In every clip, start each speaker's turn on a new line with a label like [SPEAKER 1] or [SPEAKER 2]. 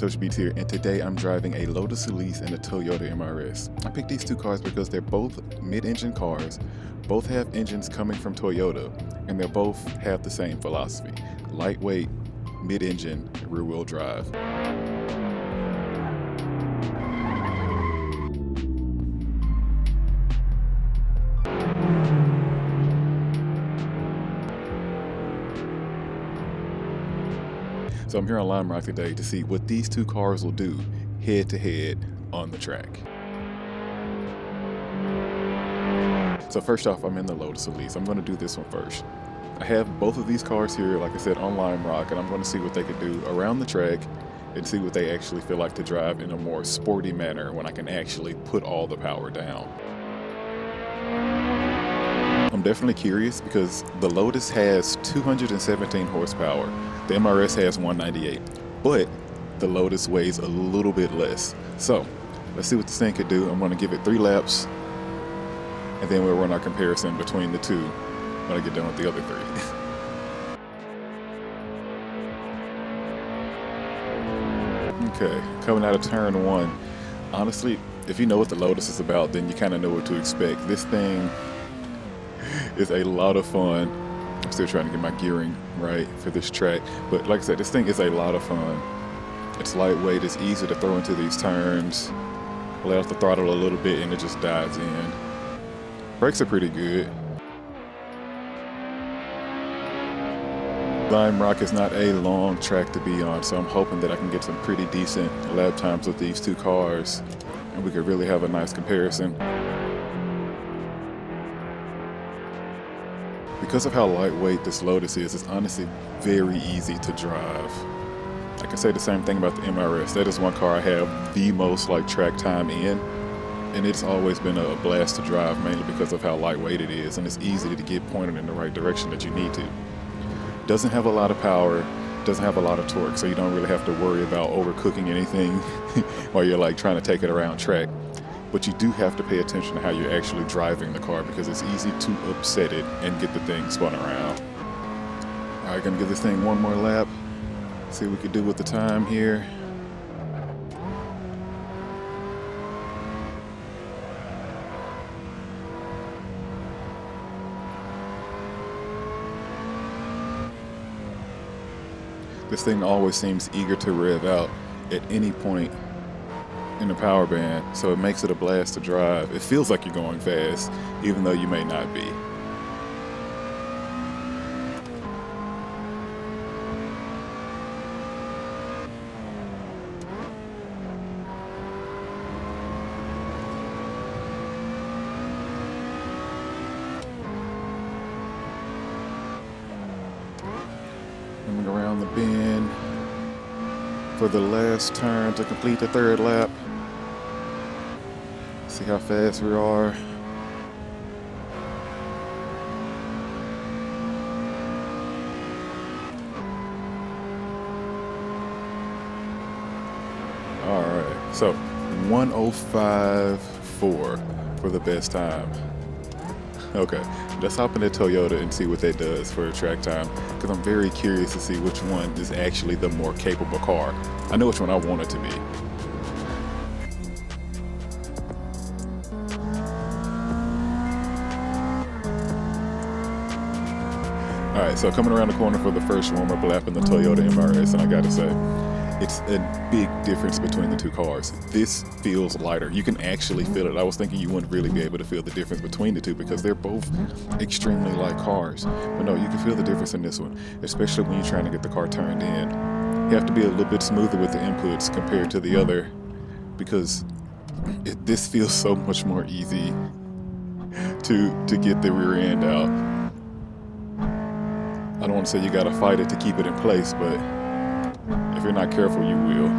[SPEAKER 1] Toshiibeats here, and today I'm driving a Lotus Elise and a Toyota MRS. I picked these two cars because they're both mid-engine cars, both have engines coming from Toyota, and they both have the same philosophy: lightweight, mid-engine, rear-wheel drive. So I'm here on Lime Rock today to see what these two cars will do head-to-head on the track. So first off, I'm in the Lotus Elise. I'm going to do this one first. I have both of these cars here, like I said, on Lime Rock, and I'm going to see what they can do around the track and see what they actually feel like to drive in a more sporty manner when I can actually put all the power down. I'm definitely curious because the Lotus has 217 horsepower. The MRS has 198, but the Lotus weighs a little bit less. So let's see what this thing could do. I'm going to give it 3 laps, and then we'll run our comparison between the two when I get done with the other 3. Okay, coming out of turn 1. Honestly, if you know what the Lotus is about, then you kind of know what to expect. This thing is a lot of fun. I'm still trying to get my gearing right for this track, but like I said, this thing is a lot of fun. It's lightweight, it's easy to throw into these turns, let off the throttle a little bit and it just dives in. Brakes are pretty good. Lime Rock is not a long track to be on, so I'm hoping that I can get some pretty decent lap times with these two cars and we could really have a nice comparison. Because of how lightweight this Lotus is, it's honestly very easy to drive. I can say the same thing about the MRS. That is one car I have the most track time in, and it's always been a blast to drive, mainly because of how lightweight it is, and it's easy to get pointed in the right direction that you need to. Doesn't have a lot of power, doesn't have a lot of torque, so you don't really have to worry about overcooking anything while you're trying to take it around track. But you do have to pay attention to how you're actually driving the car because it's easy to upset it and get the thing spun around. All right, gonna give this thing one more lap. See what we can do with the time here. This thing always seems eager to rev out at any point in the power band, so it makes it a blast to drive. It feels like you're going fast, even though you may not be. Coming around the bend for the last turn to complete the 3rd lap. See how fast we are. All right, so 1:05.4 for the best time. Okay, let's hop into Toyota and see what that does for a track time, because I'm very curious to see which one is actually the more capable car. I know which one I want it to be. Alright, so coming around the corner for the first warm-up lap in the Toyota MRS, and I gotta say, it's a big difference between the two cars. This feels lighter. You can actually feel it. I was thinking you wouldn't really be able to feel the difference between the two because they're both extremely light cars. But no, you can feel the difference in this one, especially when you're trying to get the car turned in. You have to be a little bit smoother with the inputs compared to the other because this feels so much more easy to get the rear end out. I don't want to say you gotta fight it to keep it in place, but if you're not careful, you will.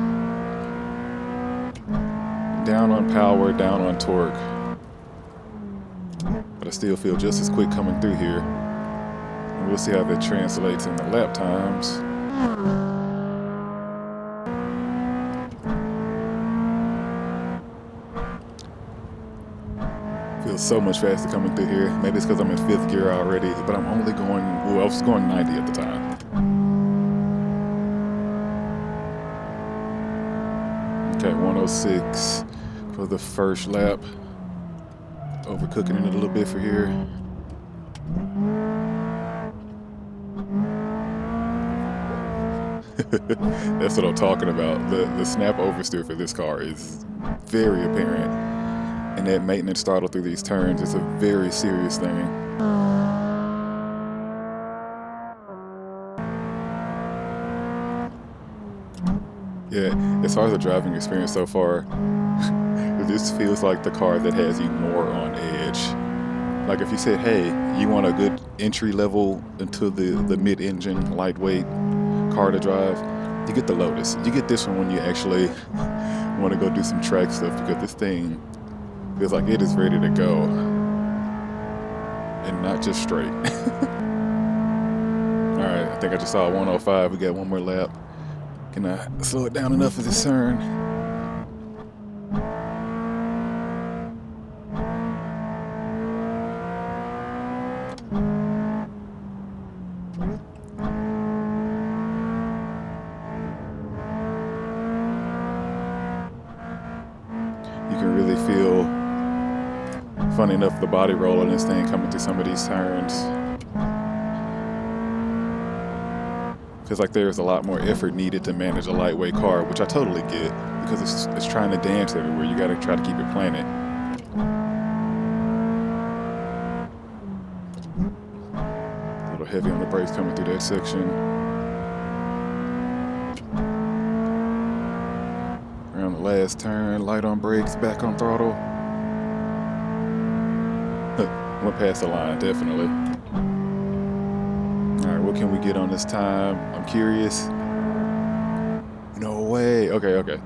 [SPEAKER 1] Down on power, down on torque. But I still feel just as quick coming through here. And we'll see how that translates in the lap times. Feels so much faster coming through here. Maybe it's because I'm in 5th gear already, but I'm only going, well, I was going 90 at the time. 106 for the first lap. Overcooking it a little bit for here. That's what I'm talking about. The snap oversteer for this car is very apparent. And that maintenance throttle through these turns is a very serious thing. Yeah, as far as the driving experience so far, this feels like the car that has you more on edge. Like if you said, hey, you want a good entry level into the mid-engine, lightweight car to drive, you get the Lotus. You get this one when you actually want to go do some track stuff, because this thing feels like it is ready to go. And not just straight. Alright, I think I just saw 105. We got one more lap. Can I slow it down enough for this turn? You can really feel, funny enough, the body roll on this thing coming through some of these turns. Feels like there's a lot more effort needed to manage a lightweight car, which I totally get, because it's trying to dance everywhere. You gotta try to keep it planted. A little heavy on the brakes coming through that section. Around the last turn, light on brakes, back on throttle. Went past the line, definitely. All right, what can we get on this time? I'm curious. No way. Okay.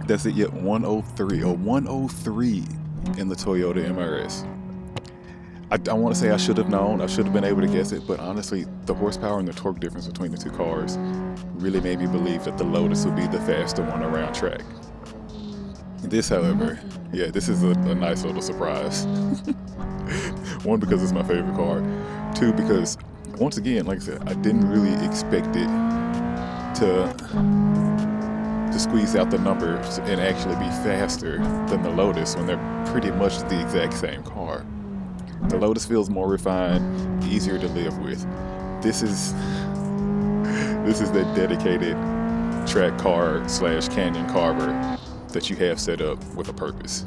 [SPEAKER 1] That's it. Yet 103. A 103 in the Toyota MRS. I want to say I should have known. I should have been able to guess it. But honestly, the horsepower and the torque difference between the two cars really made me believe that the Lotus would be the faster one around track. This, however, yeah, this is a nice little surprise. One, because it's my favorite car. Two, because once again, like I said, I didn't really expect it to squeeze out the numbers and actually be faster than the Lotus when they're pretty much the exact same car. The Lotus feels more refined, easier to live with. This is that dedicated track car / canyon carver that you have set up with a purpose.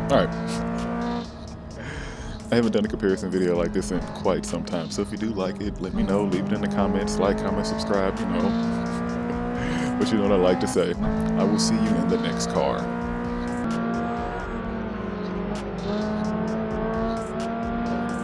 [SPEAKER 1] Alright. I haven't done a comparison video like this in quite some time, so if you do like it, let me know. Leave it in the comments, like, comment, subscribe, you know. But you know what I like to say. I will see you in the next car.